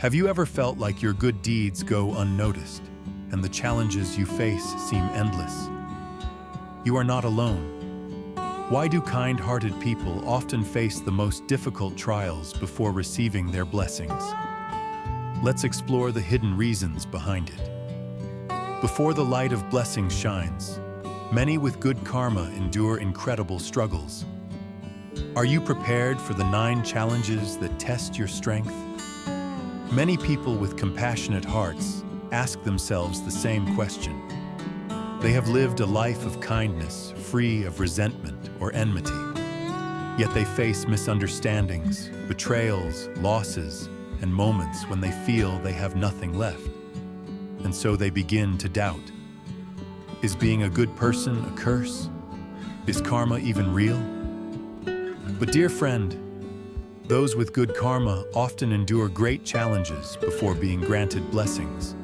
Have you ever felt like your good deeds go unnoticed, and the challenges you face seem endless? You are not alone. Why do kind-hearted people often face the most difficult trials before receiving their blessings? Let's explore the hidden reasons behind it. Before the light of blessings shines, many with good karma endure incredible struggles. Are you prepared for the 9 challenges that test your strength? Many people with compassionate hearts ask themselves the same question. They have lived a life of kindness, free of resentment or enmity. Yet they face misunderstandings, betrayals, losses, and moments when they feel they have nothing left. And so they begin to doubt. Is being a good person a curse? Is karma even real? But dear friend, those with good karma often endure great challenges before being granted blessings.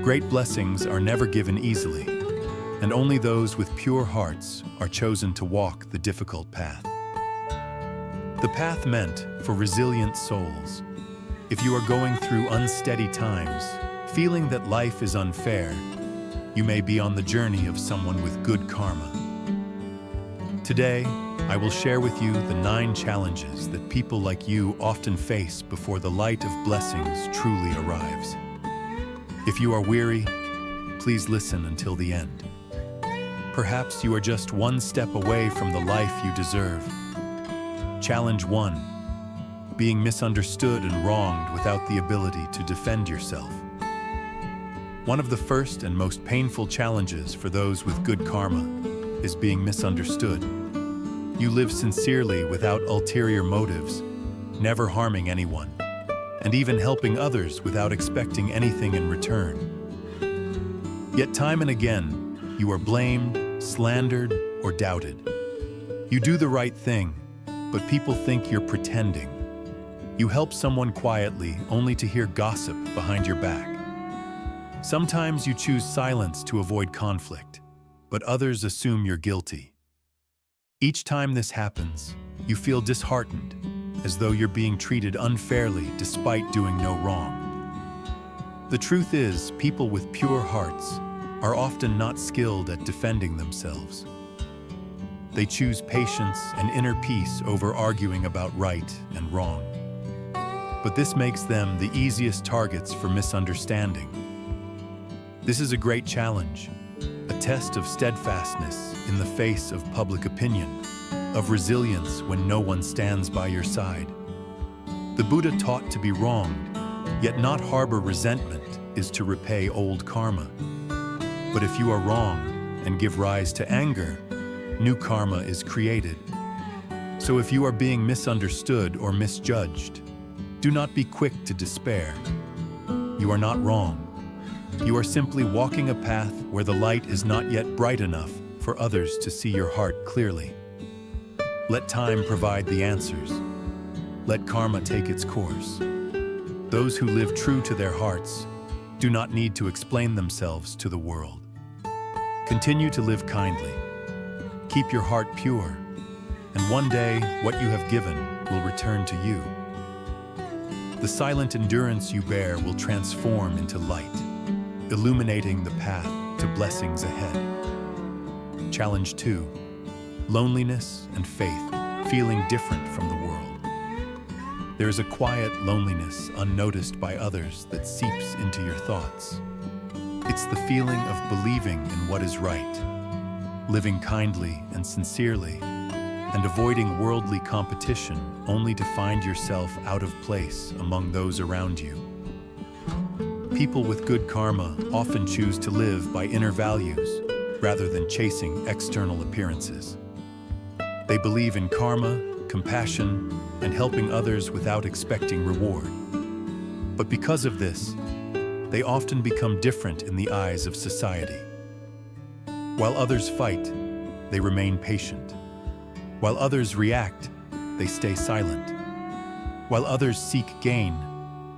Great blessings are never given easily, and only those with pure hearts are chosen to walk the difficult path. The path meant for resilient souls. If you are going through unsteady times, feeling that life is unfair, you may be on the journey of someone with good karma. Today, I will share with you the 9 challenges that people like you often face before the light of blessings truly arrives. If you are weary, please listen until the end. Perhaps you are just one step away from the life you deserve. Challenge 1: being misunderstood and wronged without the ability to defend yourself. One of the first and most painful challenges for those with good karma is being misunderstood. You live sincerely without ulterior motives, never harming anyone, and even helping others without expecting anything in return. Yet time and again, you are blamed, slandered, or doubted. You do the right thing, but people think you're pretending. You help someone quietly only to hear gossip behind your back. Sometimes you choose silence to avoid conflict, but others assume you're guilty. Each time this happens, you feel disheartened, as though you're being treated unfairly despite doing no wrong. The truth is, people with pure hearts are often not skilled at defending themselves. They choose patience and inner peace over arguing about right and wrong. But this makes them the easiest targets for misunderstanding. This is a great challenge, a test of steadfastness in the face of public opinion, of resilience when no one stands by your side. The Buddha taught to be wronged, yet not harbor resentment is to repay old karma. But if you are wronged and give rise to anger, new karma is created. So if you are being misunderstood or misjudged, do not be quick to despair. You are not wrong. You are simply walking a path where the light is not yet bright enough for others to see your heart clearly. Let time provide the answers. Let karma take its course. Those who live true to their hearts do not need to explain themselves to the world. Continue to live kindly. Keep your heart pure, and one day what you have given will return to you. The silent endurance you bear will transform into light, illuminating the path to blessings ahead. Challenge 2: loneliness and faith, feeling different from the world. There is a quiet loneliness unnoticed by others that seeps into your thoughts. It's the feeling of believing in what is right, living kindly and sincerely, and avoiding worldly competition only to find yourself out of place among those around you. People with good karma often choose to live by inner values rather than chasing external appearances. They believe in karma, compassion, and helping others without expecting reward. But because of this, they often become different in the eyes of society. While others fight, they remain patient. While others react, they stay silent. While others seek gain,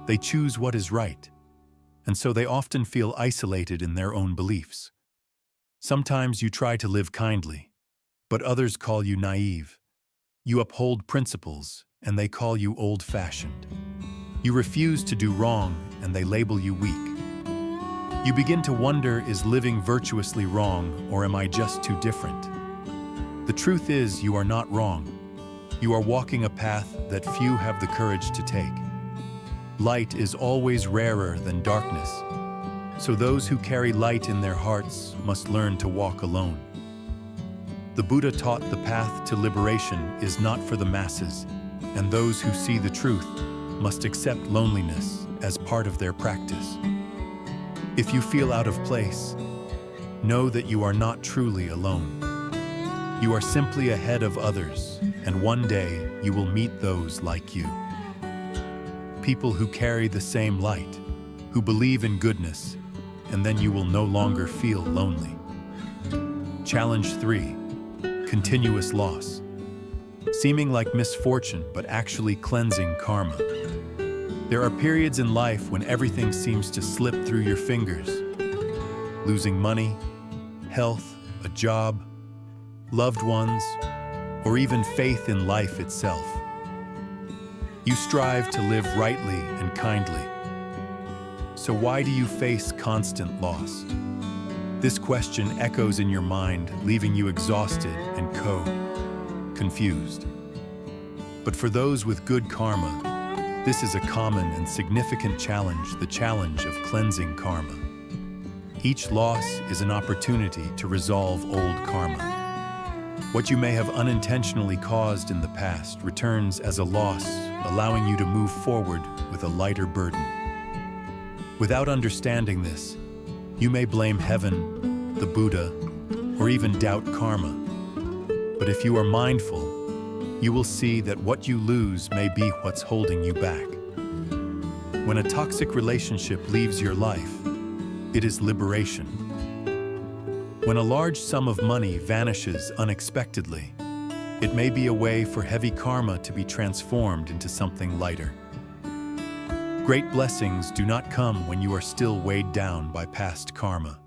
they choose what is right. And so they often feel isolated in their own beliefs. Sometimes you try to live kindly, but others call you naive. You uphold principles, and they call you old-fashioned. You refuse to do wrong, and they label you weak. You begin to wonder, is living virtuously wrong, or am I just too different? The truth is, you are not wrong. You are walking a path that few have the courage to take. Light is always rarer than darkness, so those who carry light in their hearts must learn to walk alone. The Buddha taught the path to liberation is not for the masses, and those who see the truth must accept loneliness as part of their practice. If you feel out of place, know that you are not truly alone. You are simply ahead of others, and one day you will meet those like you. People who carry the same light, who believe in goodness, and then you will no longer feel lonely. Challenge 3. Continuous loss. Seeming like misfortune, but actually cleansing karma. There are periods in life when everything seems to slip through your fingers. Losing money, health, a job, loved ones, or even faith in life itself. You strive to live rightly and kindly. So why do you face constant loss? This question echoes in your mind, leaving you exhausted and confused. But for those with good karma, this is a common and significant challenge, the challenge of cleansing karma. Each loss is an opportunity to resolve old karma. What you may have unintentionally caused in the past returns as a loss, allowing you to move forward with a lighter burden. Without understanding this, you may blame heaven, the Buddha, or even doubt karma. But if you are mindful, you will see that what you lose may be what's holding you back. When a toxic relationship leaves your life, it is liberation. When a large sum of money vanishes unexpectedly, it may be a way for heavy karma to be transformed into something lighter. Great blessings do not come when you are still weighed down by past karma,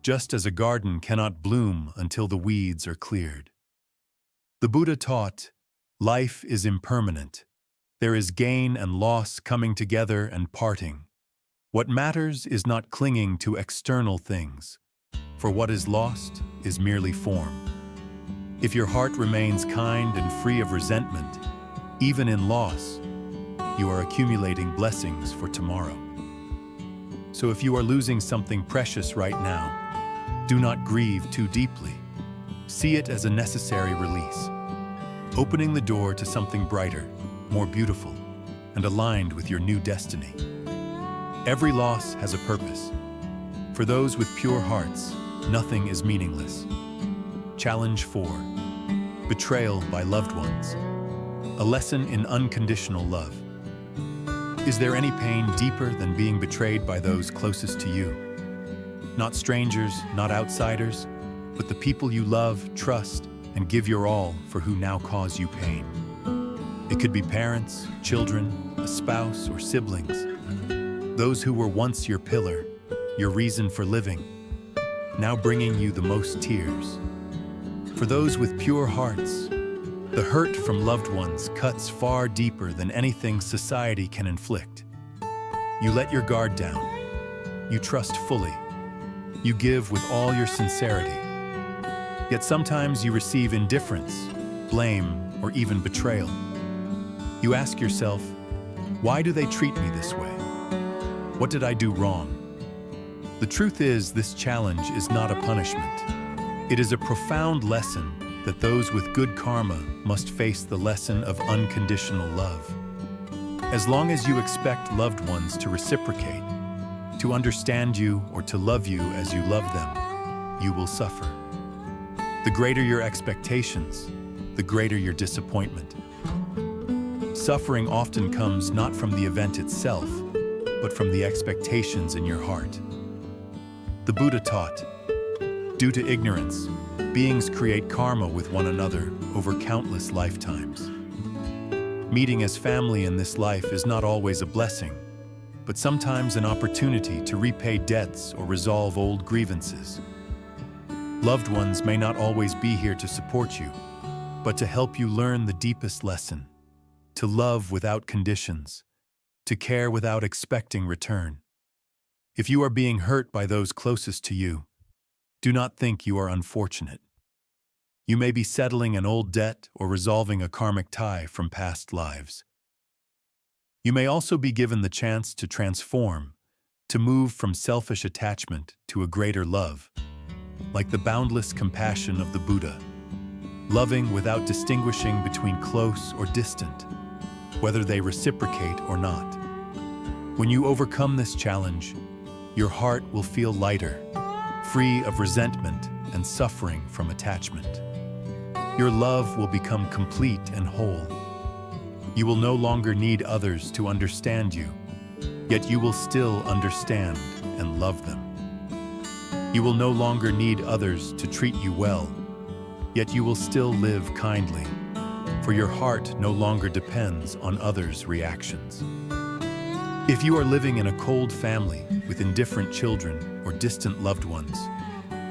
just as a garden cannot bloom until the weeds are cleared. The Buddha taught, life is impermanent. There is gain and loss coming together and parting. What matters is not clinging to external things, for what is lost is merely form. If your heart remains kind and free of resentment, even in loss, you are accumulating blessings for tomorrow. So if you are losing something precious right now, do not grieve too deeply. See it as a necessary release, opening the door to something brighter, more beautiful, and aligned with your new destiny. Every loss has a purpose. For those with pure hearts, nothing is meaningless. Challenge 4. Betrayal by loved ones. A lesson in unconditional love. Is there any pain deeper than being betrayed by those closest to you? Not strangers, not outsiders, but the people you love, trust, and give your all for who now cause you pain. It could be parents, children, a spouse, or siblings. Those who were once your pillar, your reason for living, now bringing you the most tears. For those with pure hearts, the hurt from loved ones cuts far deeper than anything society can inflict. You let your guard down. You trust fully. You give with all your sincerity. Yet sometimes you receive indifference, blame, or even betrayal. You ask yourself, why do they treat me this way? What did I do wrong? The truth is, this challenge is not a punishment. It is a profound lesson that those with good karma must face the lesson of unconditional love. As long as you expect loved ones to reciprocate, to understand you, or to love you as you love them, you will suffer. The greater your expectations, the greater your disappointment. Suffering often comes not from the event itself, but from the expectations in your heart. The Buddha taught, due to ignorance, beings create karma with one another over countless lifetimes. Meeting as family in this life is not always a blessing, but sometimes an opportunity to repay debts or resolve old grievances. Loved ones may not always be here to support you, but to help you learn the deepest lesson, to love without conditions, to care without expecting return. If you are being hurt by those closest to you, do not think you are unfortunate. You may be settling an old debt or resolving a karmic tie from past lives. You may also be given the chance to transform, to move from selfish attachment to a greater love, like the boundless compassion of the Buddha, loving without distinguishing between close or distant, whether they reciprocate or not. When you overcome this challenge, your heart will feel lighter, free of resentment and suffering from attachment. Your love will become complete and whole. You will no longer need others to understand you, yet you will still understand and love them. You will no longer need others to treat you well, yet you will still live kindly, for your heart no longer depends on others' reactions. If you are living in a cold family with indifferent children or distant loved ones,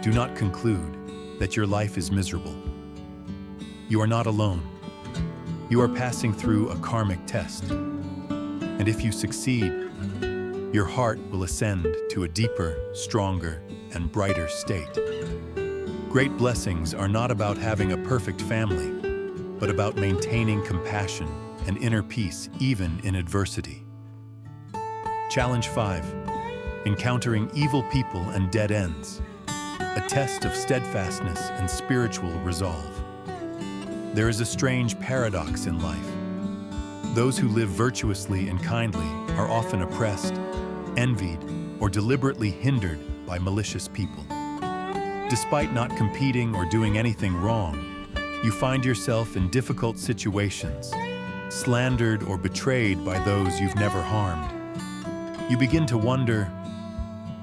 do not conclude that your life is miserable. You are not alone. You are passing through a karmic test. And if you succeed, your heart will ascend to a deeper, stronger, and brighter state. Great blessings are not about having a perfect family, but about maintaining compassion and inner peace even in adversity. Challenge 5. Encountering evil people and dead ends. A test of steadfastness and spiritual resolve. There is a strange paradox in life. Those who live virtuously and kindly are often oppressed, envied, or deliberately hindered by malicious people. Despite not competing or doing anything wrong, you find yourself in difficult situations, slandered or betrayed by those you've never harmed. You begin to wonder,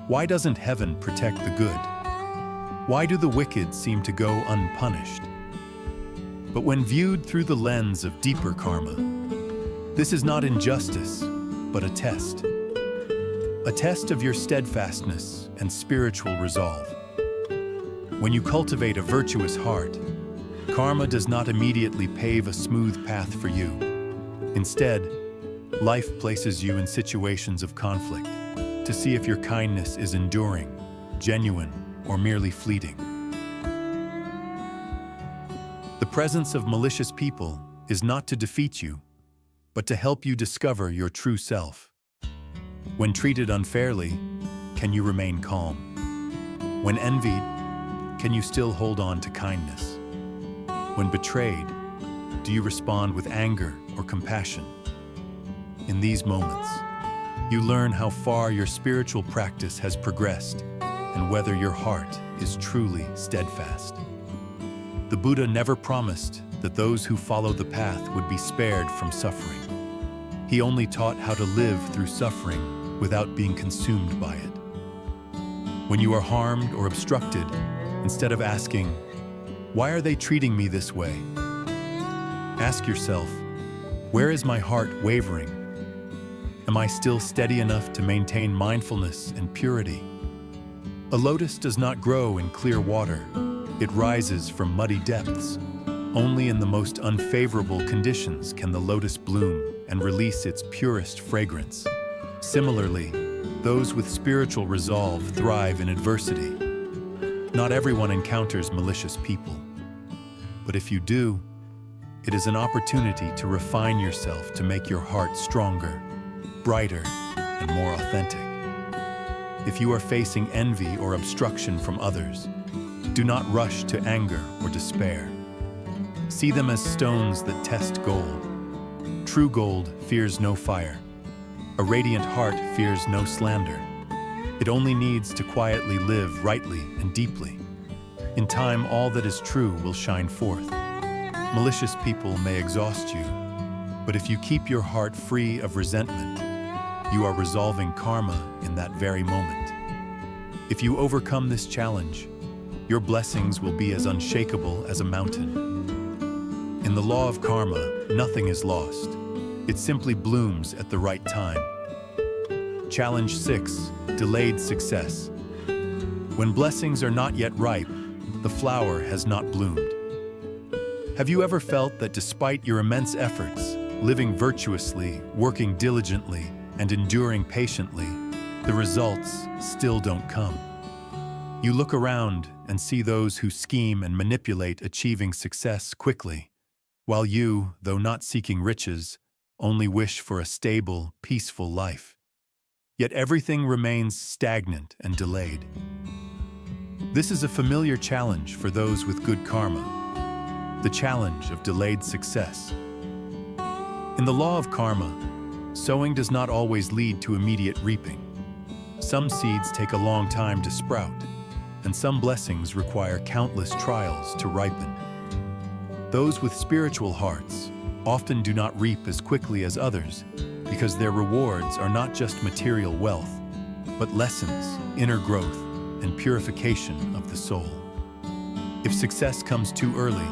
why doesn't heaven protect the good? Why do the wicked seem to go unpunished? But when viewed through the lens of deeper karma, this is not injustice, but a test. A test of your steadfastness and spiritual resolve. When you cultivate a virtuous heart, karma does not immediately pave a smooth path for you. Instead, life places you in situations of conflict to see if your kindness is enduring, genuine, or merely fleeting. The presence of malicious people is not to defeat you, but to help you discover your true self. When treated unfairly, can you remain calm? When envied, can you still hold on to kindness? When betrayed, do you respond with anger or compassion? In these moments, you learn how far your spiritual practice has progressed and whether your heart is truly steadfast. The Buddha never promised that those who follow the path would be spared from suffering. He only taught how to live through suffering without being consumed by it. When you are harmed or obstructed, instead of asking, "Why are they treating me this way?" ask yourself, "Where is my heart wavering? Am I still steady enough to maintain mindfulness and purity?" A lotus does not grow in clear water. It rises from muddy depths. Only in the most unfavorable conditions can the lotus bloom and release its purest fragrance. Similarly, those with spiritual resolve thrive in adversity. Not everyone encounters malicious people, but if you do, it is an opportunity to refine yourself to make your heart stronger, brighter, and more authentic. If you are facing envy or obstruction from others, do not rush to anger or despair. See them as stones that test gold. True gold fears no fire. A radiant heart fears no slander. It only needs to quietly live rightly and deeply. In time, all that is true will shine forth. Malicious people may exhaust you, but if you keep your heart free of resentment, you are resolving karma in that very moment. If you overcome this challenge, your blessings will be as unshakable as a mountain. In the law of karma, nothing is lost. It simply blooms at the right time. Challenge 6. Delayed success. When blessings are not yet ripe, the flower has not bloomed. Have you ever felt that despite your immense efforts, living virtuously, working diligently, and enduring patiently, the results still don't come. You look around and see those who scheme and manipulate achieving success quickly, while you, though not seeking riches, only wish for a stable, peaceful life. Yet everything remains stagnant and delayed. This is a familiar challenge for those with good karma, the challenge of delayed success. In the law of karma, sowing does not always lead to immediate reaping. Some seeds take a long time to sprout, and some blessings require countless trials to ripen. Those with spiritual hearts often do not reap as quickly as others because their rewards are not just material wealth, but lessons, inner growth, and purification of the soul. If success comes too early,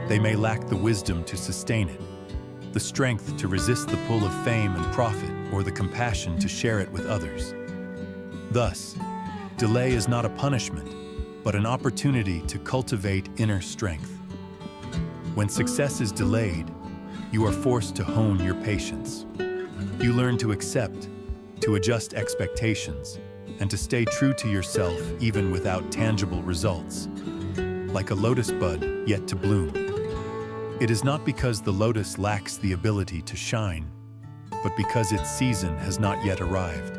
they may lack the wisdom to sustain it, the strength to resist the pull of fame and profit, or the compassion to share it with others. Thus, delay is not a punishment, but an opportunity to cultivate inner strength. When success is delayed, you are forced to hone your patience. You learn to accept, to adjust expectations, and to stay true to yourself even without tangible results, like a lotus bud yet to bloom. It is not because the lotus lacks the ability to shine, but because its season has not yet arrived.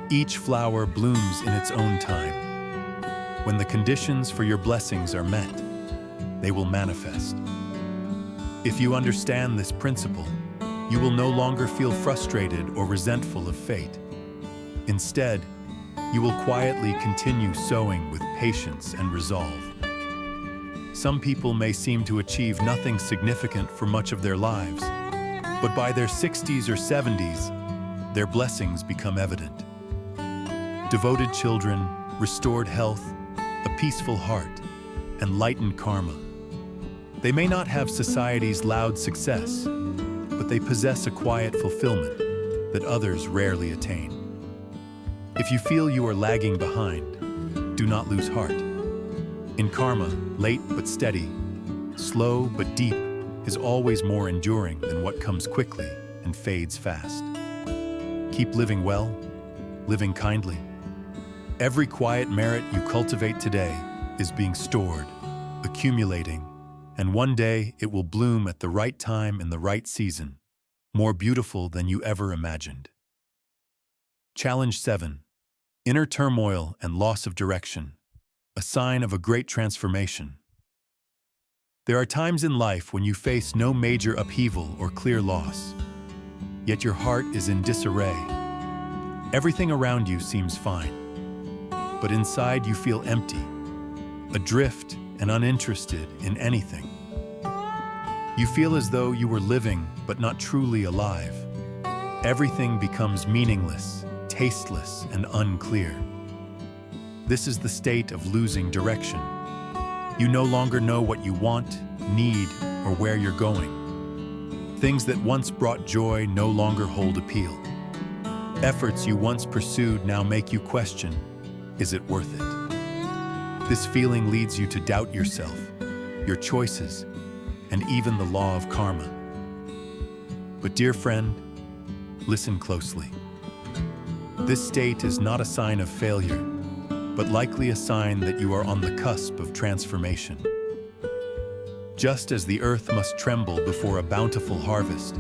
Each flower blooms in its own time. When the conditions for your blessings are met, they will manifest. If you understand this principle, you will no longer feel frustrated or resentful of fate. Instead, you will quietly continue sowing with patience and resolve. Some people may seem to achieve nothing significant for much of their lives, but by their 60s or 70s, their blessings become evident. Devoted children, restored health, a peaceful heart, and lightened karma. They may not have society's loud success, but they possess a quiet fulfillment that others rarely attain. If you feel you are lagging behind, do not lose heart. In karma, late but steady, slow but deep, is always more enduring than what comes quickly and fades fast. Keep living well, living kindly. Every quiet merit you cultivate today is being stored, accumulating, and one day it will bloom at the right time in the right season, more beautiful than you ever imagined. Challenge 7. Inner turmoil and loss of direction, a sign of a great transformation. There are times in life when you face no major upheaval or clear loss, yet your heart is in disarray. Everything around you seems fine, but inside you feel empty, adrift and uninterested in anything. You feel as though you were living but not truly alive. Everything becomes meaningless, tasteless, and unclear. This is the state of losing direction. You no longer know what you want, need, or where you're going. Things that once brought joy no longer hold appeal. Efforts you once pursued now make you question, is it worth it? This feeling leads you to doubt yourself, your choices, and even the law of karma. But dear friend, listen closely. This state is not a sign of failure, but likely a sign that you are on the cusp of transformation. Just as the earth must tremble before a bountiful harvest,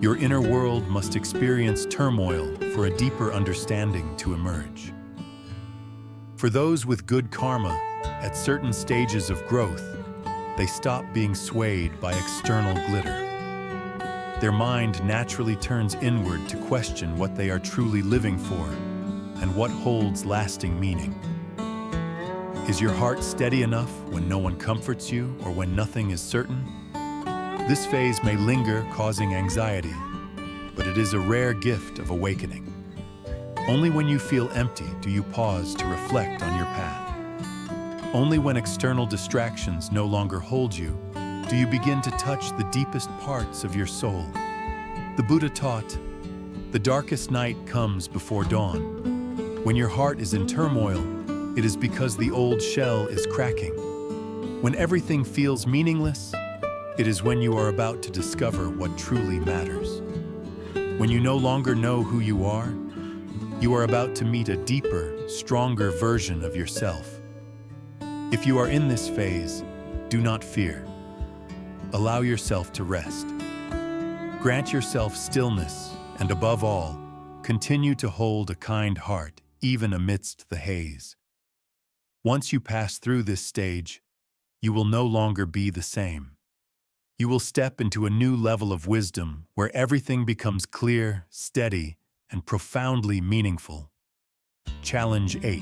your inner world must experience turmoil for a deeper understanding to emerge. For those with good karma, at certain stages of growth, they stop being swayed by external glitter. Their mind naturally turns inward to question what they are truly living for and what holds lasting meaning. Is your heart steady enough when no one comforts you or when nothing is certain? This phase may linger, causing anxiety, but it is a rare gift of awakening. Only when you feel empty do you pause to reflect on your path. Only when external distractions no longer hold you do you begin to touch the deepest parts of your soul. The Buddha taught, "The darkest night comes before dawn." When your heart is in turmoil, it is because the old shell is cracking. When everything feels meaningless, it is when you are about to discover what truly matters. When you no longer know who you are about to meet a deeper, stronger version of yourself. If you are in this phase, do not fear. Allow yourself to rest. Grant yourself stillness, and above all, continue to hold a kind heart, even amidst the haze. Once you pass through this stage, you will no longer be the same. You will step into a new level of wisdom where everything becomes clear, steady, and profoundly meaningful. Challenge 8.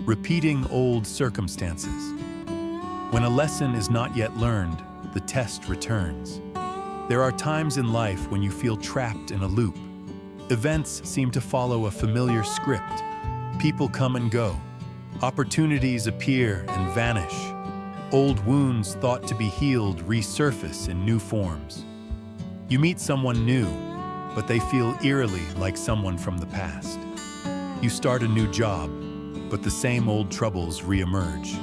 Repeating old circumstances. When a lesson is not yet learned, the test returns. There are times in life when you feel trapped in a loop. Events seem to follow a familiar script. People come and go. Opportunities appear and vanish. Old wounds thought to be healed resurface in new forms. You meet someone new, but they feel eerily like someone from the past. You start a new job, but the same old troubles re-emerge.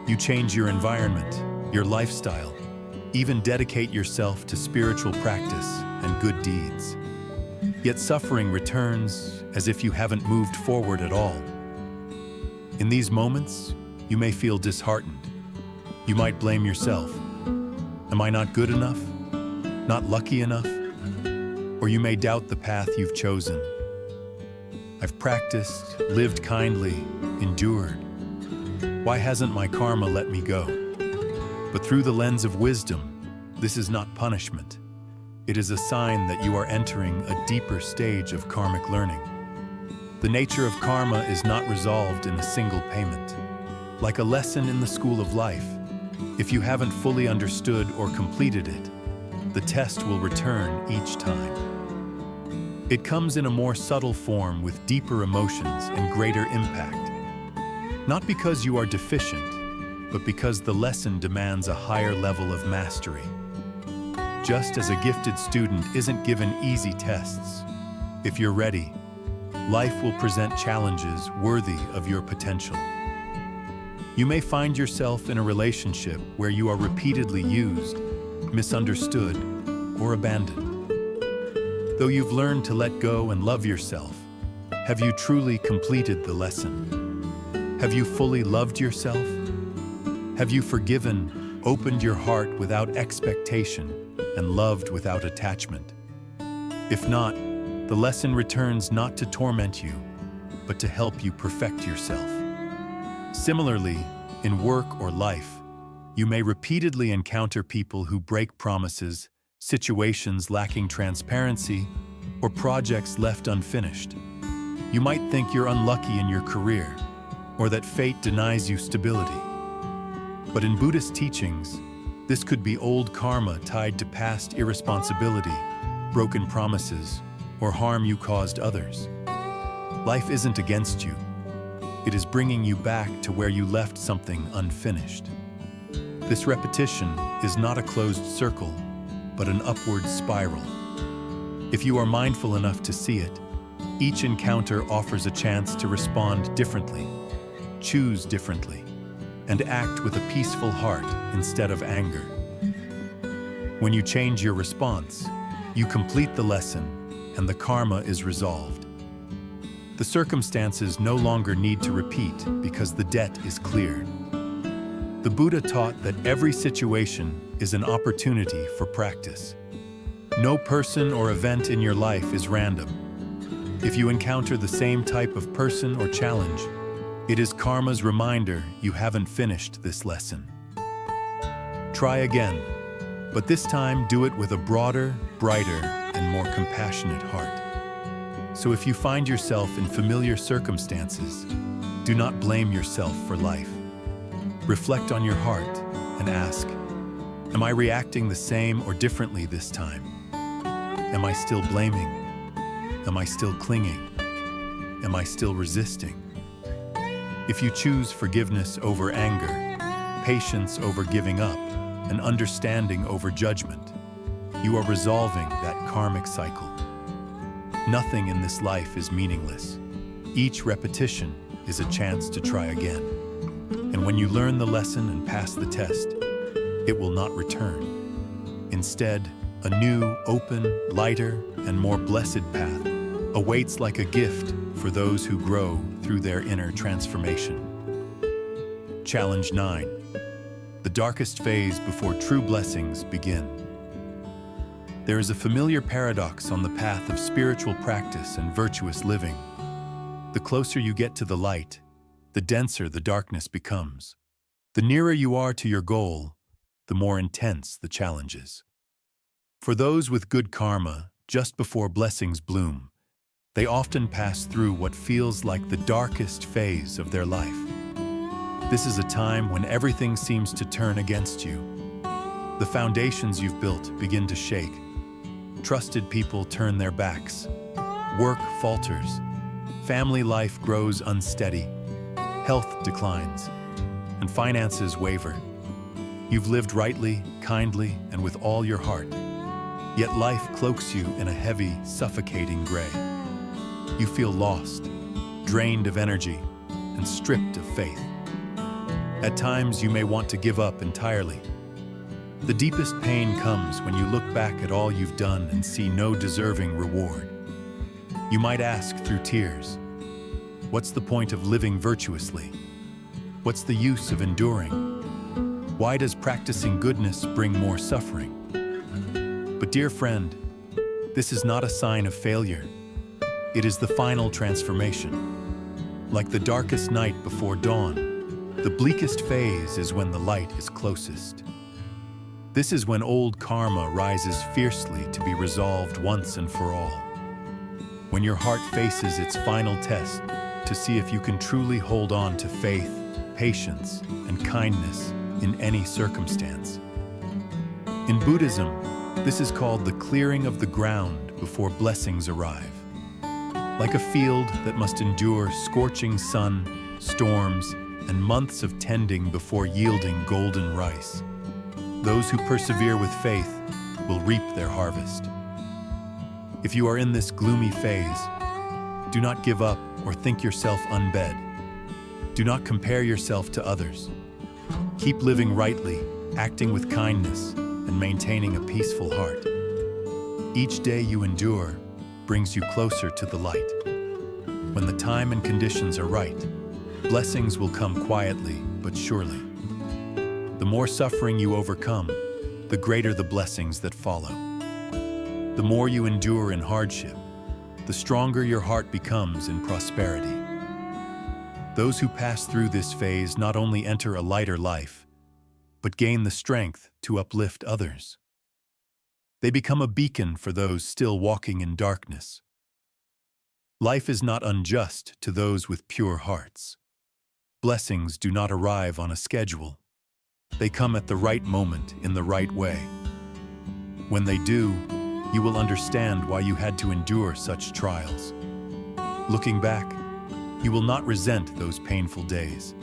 You change your environment, your lifestyle, even dedicate yourself to spiritual practice and good deeds. Yet suffering returns as if you haven't moved forward at all. In these moments, you may feel disheartened. You might blame yourself. Am I not good enough? Not lucky enough? Or you may doubt the path you've chosen. I've practiced, lived kindly, endured. Why hasn't my karma let me go? But through the lens of wisdom, this is not punishment. It is a sign that you are entering a deeper stage of karmic learning. The nature of karma is not resolved in a single payment. Like a lesson in the school of life, if you haven't fully understood or completed it, the test will return each time. It comes in a more subtle form with deeper emotions and greater impact. Not because you are deficient, but because the lesson demands a higher level of mastery. Just as a gifted student isn't given easy tests, if you're ready, life will present challenges worthy of your potential. You may find yourself in a relationship where you are repeatedly used, misunderstood, or abandoned. Though you've learned to let go and love yourself, have you truly completed the lesson? Have you fully loved yourself? Have you forgiven, opened your heart without expectation, and loved without attachment? If not, the lesson returns not to torment you, but to help you perfect yourself. Similarly, in work or life, you may repeatedly encounter people who break promises, situations lacking transparency, or projects left unfinished. You might think you're unlucky in your career, or that fate denies you stability. But in Buddhist teachings, this could be old karma tied to past irresponsibility, broken promises, or harm you caused others. Life isn't against you. It is bringing you back to where you left something unfinished. This repetition is not a closed circle, but an upward spiral. If you are mindful enough to see it, each encounter offers a chance to respond differently, choose differently, and act with a peaceful heart instead of anger. When you change your response, you complete the lesson, and the karma is resolved. The circumstances no longer need to repeat because the debt is cleared. The Buddha taught that every situation is an opportunity for practice. No person or event in your life is random. If you encounter the same type of person or challenge, it is karma's reminder you haven't finished this lesson. Try again, but this time do it with a broader, brighter, and more compassionate heart. So if you find yourself in familiar circumstances, do not blame yourself for life. Reflect on your heart and ask, am I reacting the same or differently this time? Am I still blaming? Am I still clinging? Am I still resisting? If you choose forgiveness over anger, patience over giving up, and understanding over judgment, you are resolving that karmic cycle. Nothing in this life is meaningless. Each repetition is a chance to try again. And when you learn the lesson and pass the test, it will not return. Instead, A new, open, lighter, and more blessed path awaits like a gift for those who grow through their inner transformation. Challenge 9. The darkest phase before true blessings begin. There is a familiar paradox on the path of spiritual practice and virtuous living. The closer you get to the light, the denser the darkness becomes. The nearer you are to your goal, the more intense the challenges. For those with good karma, just before blessings bloom, they often pass through what feels like the darkest phase of their life. This is a time when everything seems to turn against you. The foundations you've built begin to shake. Trusted people turn their backs. Work falters. Family life grows unsteady. Health declines. And finances waver. You've lived rightly, kindly, and with all your heart. Yet life cloaks you in a heavy, suffocating gray. You feel lost, drained of energy, and stripped of faith. At times, you may want to give up entirely. The deepest pain comes when you look back at all you've done and see no deserving reward. You might ask through tears, what's the point of living virtuously? What's the use of enduring? Why does practicing goodness bring more suffering? But dear friend, this is not a sign of failure. It is the final transformation. Like the darkest night before dawn, the bleakest phase is when the light is closest. This is when old karma rises fiercely to be resolved once and for all. When your heart faces its final test to see if you can truly hold on to faith, patience, and kindness in any circumstance. In Buddhism, this is called the clearing of the ground before blessings arrive. Like a field that must endure scorching sun, storms, and months of tending before yielding golden rice, those who persevere with faith will reap their harvest. If you are in this gloomy phase, do not give up or think yourself unbed. Do not compare yourself to others. Keep living rightly, acting with kindness, and maintaining a peaceful heart. Each day you endure brings you closer to the light. When the time and conditions are right, blessings will come quietly but surely. The more suffering you overcome, the greater the blessings that follow. The more you endure in hardship, the stronger your heart becomes in prosperity. Those who pass through this phase not only enter a lighter life, but gain the strength to uplift others. They become a beacon for those still walking in darkness. Life is not unjust to those with pure hearts. Blessings do not arrive on a schedule. They come at the right moment in the right way. When they do, you will understand why you had to endure such trials. Looking back, you will not resent those painful days,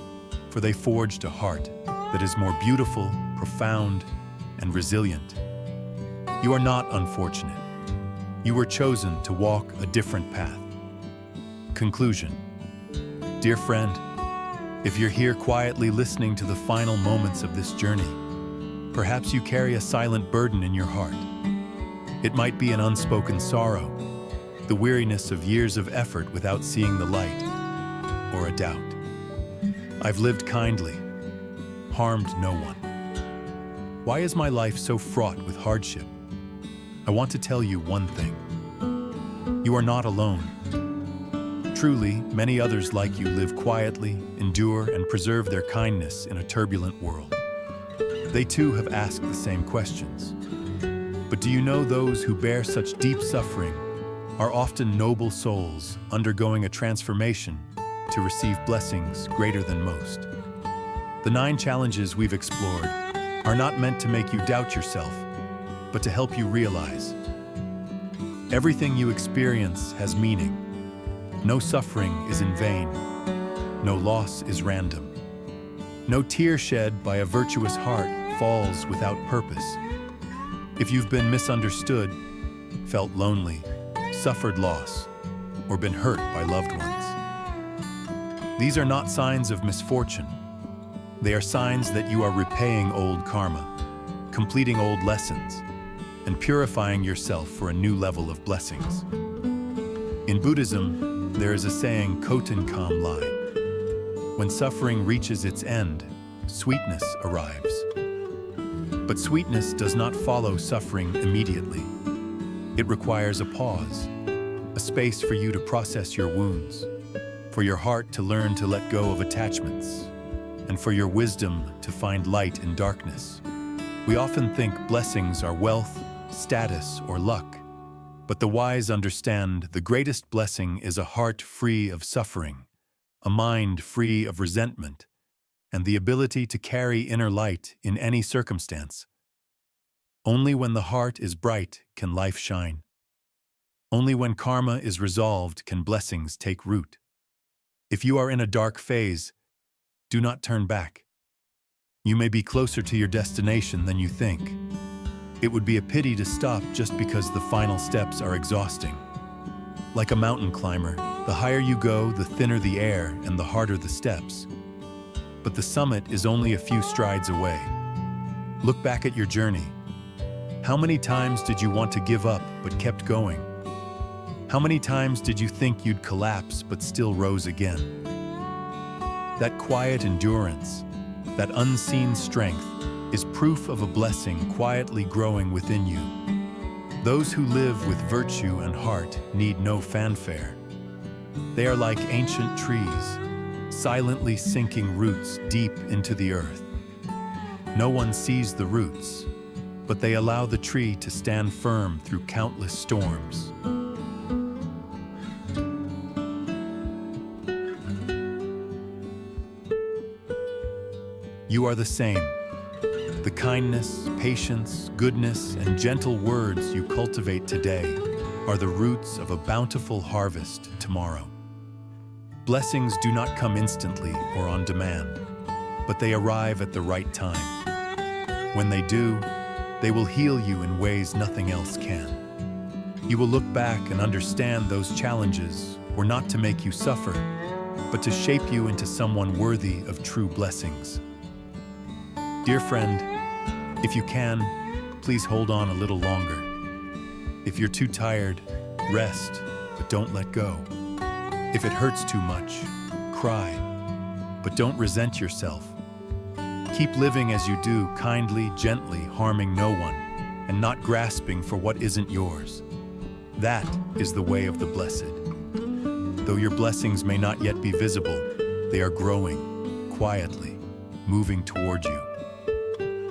for they forged a heart that is more beautiful, profound, and resilient. You are not unfortunate. You were chosen to walk a different path. Conclusion. Dear friend, if you're here quietly listening to the final moments of this journey, perhaps you carry a silent burden in your heart. It might be an unspoken sorrow, the weariness of years of effort without seeing the light, or a doubt. I've lived kindly, harmed no one. Why is my life so fraught with hardship? I want to tell you one thing. You are not alone. Truly, many others like you live quietly, endure, and preserve their kindness in a turbulent world. They too have asked the same questions. But do you know those who bear such deep suffering are often noble souls undergoing a transformation to receive blessings greater than most? The 9 challenges we've explored are not meant to make you doubt yourself, but to help you realize everything you experience has meaning. No suffering is in vain. No loss is random. No tear shed by a virtuous heart falls without purpose. If you've been misunderstood, felt lonely, suffered loss, or been hurt by loved ones, these are not signs of misfortune. They are signs that you are repaying old karma, completing old lessons, and purifying yourself for a new level of blessings. In Buddhism, there is a saying, "Koten kam lai." When suffering reaches its end, sweetness arrives. But sweetness does not follow suffering immediately. It requires a pause, a space for you to process your wounds, for your heart to learn to let go of attachments, and for your wisdom to find light in darkness. We often think blessings are wealth, status, or luck, but the wise understand the greatest blessing is a heart free of suffering, a mind free of resentment, and the ability to carry inner light in any circumstance. Only when the heart is bright can life shine. Only when karma is resolved can blessings take root. If you are in a dark phase, do not turn back. You may be closer to your destination than you think. It would be a pity to stop just because the final steps are exhausting. Like a mountain climber, the higher you go, the thinner the air and the harder the steps. But the summit is only a few strides away. Look back at your journey. How many times did you want to give up but kept going? How many times did you think you'd collapse but still rose again? That quiet endurance, that unseen strength, is proof of a blessing quietly growing within you. Those who live with virtue and heart need no fanfare. They are like ancient trees, silently sinking roots deep into the earth. No one sees the roots, but they allow the tree to stand firm through countless storms. You are the same. The kindness, patience, goodness, and gentle words you cultivate today are the roots of a bountiful harvest tomorrow. Blessings do not come instantly or on demand, but they arrive at the right time. When they do, they will heal you in ways nothing else can. You will look back and understand those challenges were not to make you suffer, but to shape you into someone worthy of true blessings. Dear friend, if you can, please hold on a little longer. If you're too tired, rest, but don't let go. If it hurts too much, cry, but don't resent yourself. Keep living as you do, kindly, gently, harming no one, and not grasping for what isn't yours. That is the way of the blessed. Though your blessings may not yet be visible, they are growing, quietly, moving toward you.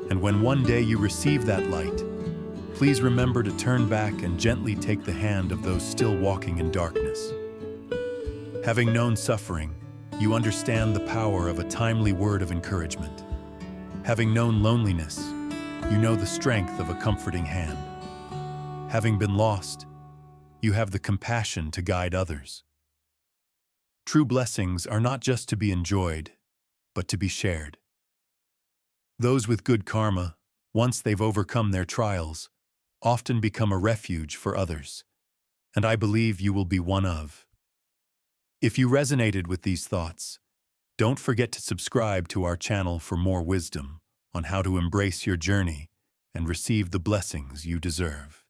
And when one day you receive that light, please remember to turn back and gently take the hand of those still walking in darkness. Having known suffering, you understand the power of a timely word of encouragement. Having known loneliness, you know the strength of a comforting hand. Having been lost, you have the compassion to guide others. True blessings are not just to be enjoyed, but to be shared. Those with good karma, once they've overcome their trials, often become a refuge for others, and I believe you will be one of. If you resonated with these thoughts, don't forget to subscribe to our channel for more wisdom on how to embrace your journey and receive the blessings you deserve.